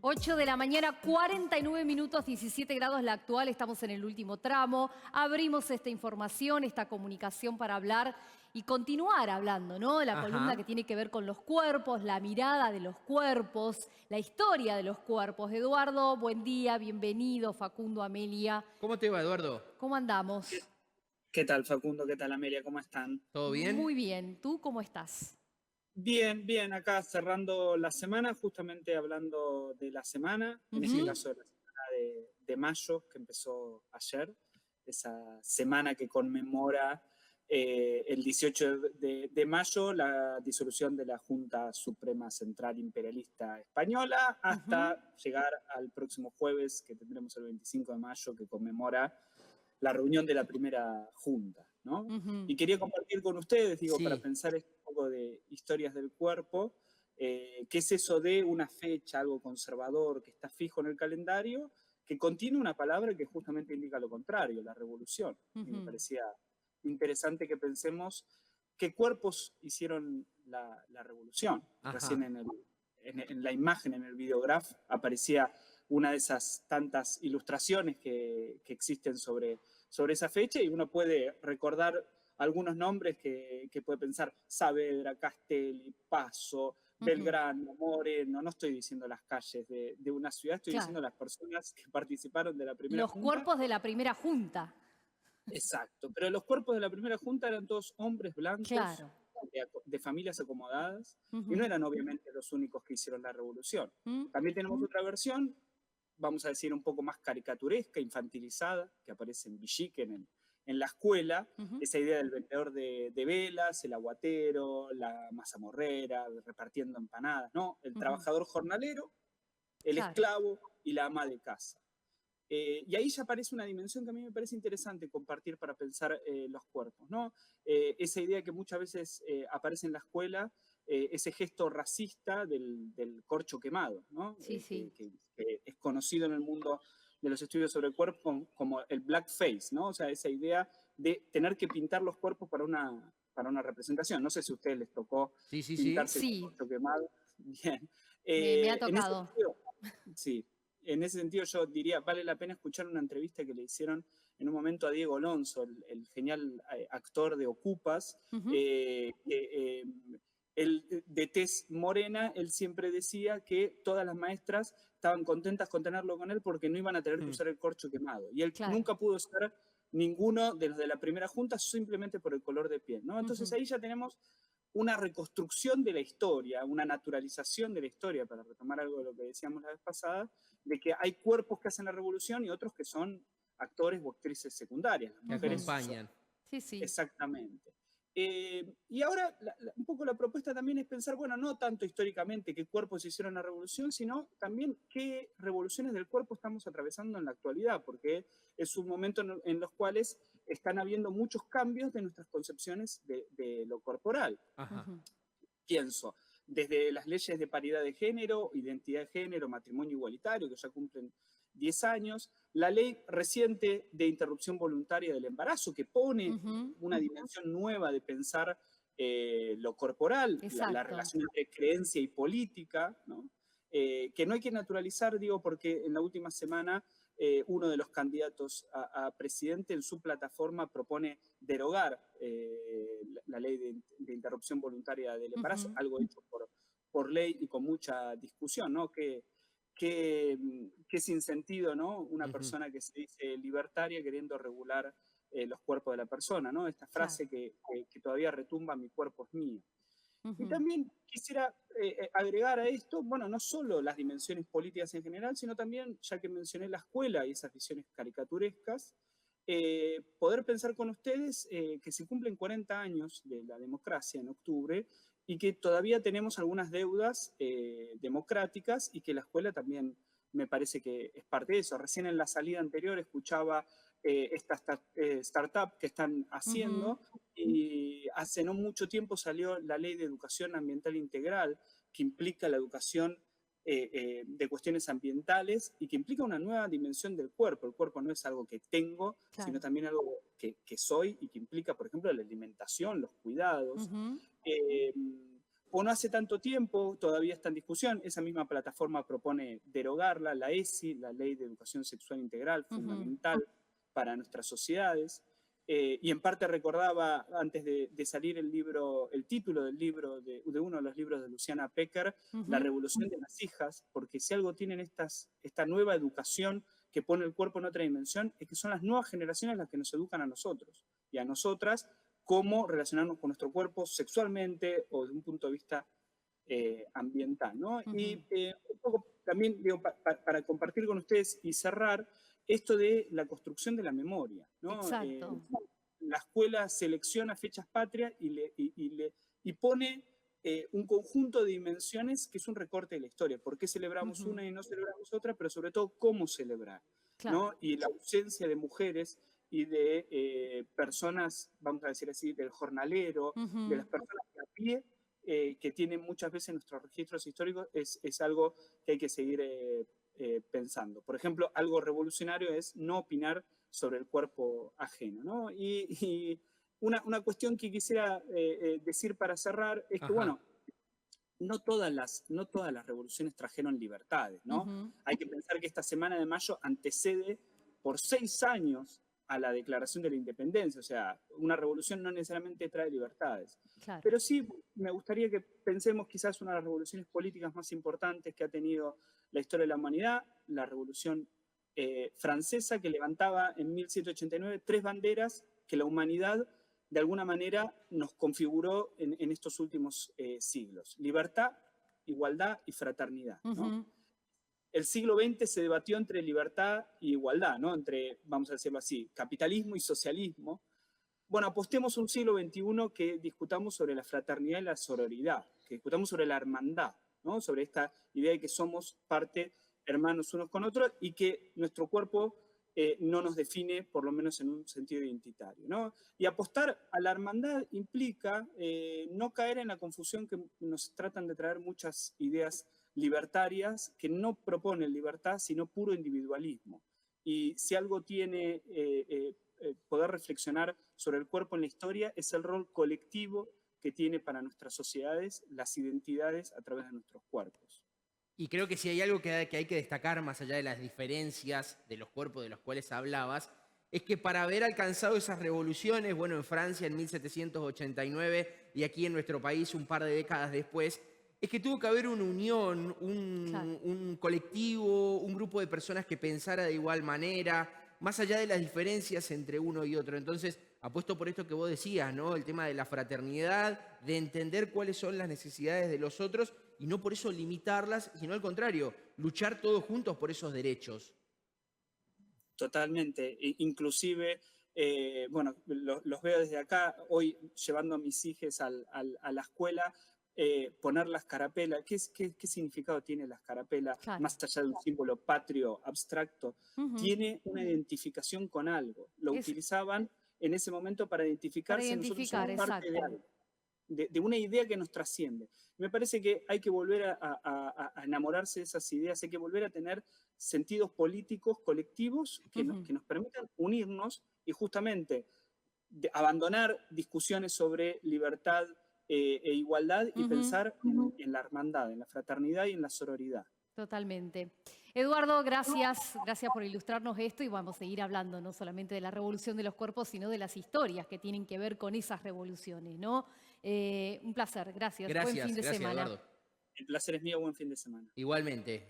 8 de la mañana, 49 minutos, 17 grados la actual, estamos en el último tramo. Abrimos esta información, esta comunicación para hablar y continuar hablando, ¿no? La columna que Ajá. tiene que ver con los cuerpos, la mirada de los cuerpos, la historia de los cuerpos. Eduardo, buen día, bienvenido. Facundo, Amelia, ¿Cómo te va, Eduardo? ¿cómo andamos? ¿Qué tal, Facundo? ¿Qué tal, Amelia? ¿Cómo están? ¿Todo Muy bien? bien, ¿tú cómo estás? Bien, bien, acá cerrando la semana, justamente hablando de la semana, en este Ujú. caso de la semana de mayo, que empezó ayer, esa semana que conmemora el 18 de mayo la disolución de la Junta Suprema Central Imperialista Española, Ujú. hasta llegar al próximo jueves, que tendremos el 25 de mayo, que conmemora la reunión de la primera junta, ¿no? Ujú. Y quería compartir con ustedes, digo, para Sí. pensar un poco de historias del cuerpo, qué es eso de una fecha, algo conservador, que está fijo en el calendario, que contiene una palabra que justamente indica lo contrario, la revolución. Y me Ujú. parecía interesante que pensemos qué cuerpos hicieron la revolución. Recién Ajá. en la imagen, en el videograph, aparecía una de esas tantas ilustraciones que existen sobre esa fecha, y uno puede recordar algunos nombres que puede pensar: Saavedra, Castelli, Paso, Ujú. Belgrano, Moreno. No estoy diciendo las calles de una ciudad, estoy Claro, diciendo las personas que participaron de la primera los junta. cuerpos de la primera junta. Exacto, pero los cuerpos de la primera junta eran todos hombres blancos, Claro. de familias acomodadas, y no Ujú. eran obviamente los únicos que hicieron la revolución. ¿Mm? También tenemos otra versión, vamos a decir un poco más caricaturesca, infantilizada, que aparece en Villique, en la escuela, Ujú. esa idea del vendedor de velas, el aguatero, la mazamorrera, repartiendo empanadas, ¿no? El Ujú. trabajador jornalero, el Claro. esclavo y la ama de casa. Y ahí ya aparece una dimensión que a mí me parece interesante compartir para pensar los cuerpos, ¿no? Esa idea que muchas veces aparece en la escuela, ese gesto racista del corcho quemado, ¿no? Sí, sí. Que es conocido en el mundo de los estudios sobre el cuerpo como el blackface, ¿no? O sea, esa idea de tener que pintar los cuerpos para una representación. No sé si a ustedes les tocó Sí, sí, sí. pintarse con Sí, corcho quemado. Bien. me ha En ese tocado. sentido, sí, en ese sentido yo diría, vale la pena escuchar una entrevista que le hicieron en un momento a Diego Alonso, el genial actor de Ocupas, Ujú. él, de tez morena. Él siempre decía que todas las maestras estaban contentas con tenerlo con él porque no iban a tener que Mm. usar el corcho quemado. Y él Claro. nunca pudo usar ninguno de los de la primera junta simplemente por el color de piel, ¿no? Entonces Ujú. ahí ya tenemos una reconstrucción de la historia, una naturalización de la historia, para retomar algo de lo que decíamos la vez pasada, de que hay cuerpos que hacen la revolución y otros que son actores o actrices secundarias. Las Que mujeres son acompañan. Sí, sí. exactamente. Y ahora un poco la propuesta también es pensar, bueno, no tanto históricamente qué cuerpos hicieron la revolución, sino también qué revoluciones del cuerpo estamos atravesando en la actualidad, porque es un momento en los cuales están habiendo muchos cambios de nuestras concepciones de lo corporal. Ajá. Ujú. Pienso, desde las leyes de paridad de género, identidad de género, matrimonio igualitario, que ya cumplen 10 años, la ley reciente de interrupción voluntaria del embarazo, que pone Ujú. una dimensión nueva de pensar lo corporal, la Exacto. relación entre creencia y política, ¿no? Que no hay que naturalizar, digo, porque en la última semana uno de los candidatos a presidente en su plataforma propone derogar la ley de interrupción voluntaria del embarazo, Ujú. algo hecho por ley y con mucha discusión, ¿no? Que sin sentido, ¿no? Una Ujú. persona que se dice libertaria queriendo regular los cuerpos de la persona, ¿no? Esta Claro. frase que todavía retumba: mi cuerpo es mío. Y Ujú. también quisiera agregar a esto, bueno, no solo las dimensiones políticas en general, sino también, ya que mencioné la escuela y esas visiones caricaturescas, poder pensar con ustedes que se cumplen 40 años de la democracia en octubre, y que todavía tenemos algunas deudas democráticas, y que la escuela también me parece que es parte de eso. Recién en la salida anterior escuchaba estas startups que están Ujú. haciendo, y hace no mucho tiempo salió la Ley de Educación Ambiental Integral, que implica la educación de cuestiones ambientales y que implica una nueva dimensión del cuerpo. El cuerpo no es algo que tengo, sino Claro. también algo que soy, y que implica, por ejemplo, la alimentación, los cuidados. Ujú. Eh, o no hace tanto tiempo, todavía está en discusión, esa misma plataforma propone derogarla, la ESI, la Ley de Educación Sexual Integral, fundamental para nuestras sociedades. Y en parte recordaba, antes de salir el libro, el título del libro, de uno de los libros de Luciana Pecker, La revolución de las hijas, porque si algo tienen esta nueva educación que pone el cuerpo en otra dimensión, es que son las nuevas generaciones las que nos educan a nosotros y a nosotras cómo relacionarnos con nuestro cuerpo sexualmente o desde un punto de vista ambiental, ¿no? Y un poco también, digo, para compartir con ustedes y cerrar, esto de la construcción de la memoria, ¿no? Exacto. La escuela selecciona fechas patrias y pone un conjunto de dimensiones que es un recorte de la historia. ¿Por qué celebramos una y no celebramos otra? Pero sobre todo, ¿cómo celebrar? Claro. ¿No? Y la ausencia de mujeres y de personas, vamos a decir así, del jornalero, de las personas de a pie, que tienen muchas veces nuestros registros históricos, es algo que hay que seguir pensando. Por ejemplo, algo revolucionario es no opinar sobre el cuerpo ajeno, ¿no? Y una cuestión que quisiera decir para cerrar es que, bueno, no todas las revoluciones trajeron libertades, ¿no? Hay que pensar que esta Semana de Mayo antecede por 6 años a la Declaración de la Independencia, o sea, una revolución no necesariamente trae libertades. Claro. Pero sí me gustaría que pensemos quizás una de las revoluciones políticas más importantes que ha tenido la historia de la humanidad, la Revolución Francesa, que levantaba en 1789 3 banderas que la humanidad de alguna manera nos configuró en estos últimos siglos. Libertad, igualdad y fraternidad, ¿no? El siglo XX se debatió entre libertad y igualdad, ¿no? Entre, vamos a decirlo así, capitalismo y socialismo. Bueno, apostemos un siglo XXI que discutamos sobre la fraternidad y la sororidad, que discutamos sobre la hermandad, ¿no? Sobre esta idea de que somos parte, hermanos unos con otros, y que nuestro cuerpo no nos define, por lo menos en un sentido identitario, ¿no? Y apostar a la hermandad implica no caer en la confusión que nos tratan de traer muchas ideas libertarias que no proponen libertad, sino puro individualismo. Y si algo tiene poder reflexionar sobre el cuerpo en la historia, es el rol colectivo que tiene para nuestras sociedades las identidades a través de nuestros cuerpos. Y creo que si hay algo que hay que destacar, más allá de las diferencias de los cuerpos de los cuales hablabas, es que para haber alcanzado esas revoluciones, bueno, en Francia en 1789 y aquí en nuestro país un par de décadas después, es que tuvo que haber una unión, un colectivo, un grupo de personas que pensara de igual manera, más allá de las diferencias entre uno y otro. Entonces, apuesto por esto que vos decías, ¿no? El tema de la fraternidad, de entender cuáles son las necesidades de los otros y no por eso limitarlas, sino al contrario, luchar todos juntos por esos derechos. Totalmente. Inclusive, bueno, los veo desde acá, hoy llevando a mis hijos a la escuela, poner la escarapela. ¿Qué significado tiene la escarapela? Claro. Más allá de un símbolo patrio abstracto, tiene una identificación con algo. Lo utilizaban en ese momento para identificarse. Nosotros somos parte de algo, de una idea que nos trasciende. Me parece que hay que volver a enamorarse de esas ideas, hay que volver a tener sentidos políticos colectivos que nos permitan unirnos y justamente abandonar discusiones sobre libertad e igualdad y pensar en la hermandad, en la fraternidad y en la sororidad. Totalmente. Eduardo, gracias por ilustrarnos esto y vamos a seguir hablando no solamente de la revolución de los cuerpos, sino de las historias que tienen que ver con esas revoluciones, ¿no? Un placer, gracias. Buen fin de semana. Eduardo. El placer es mío, buen fin de semana. Igualmente.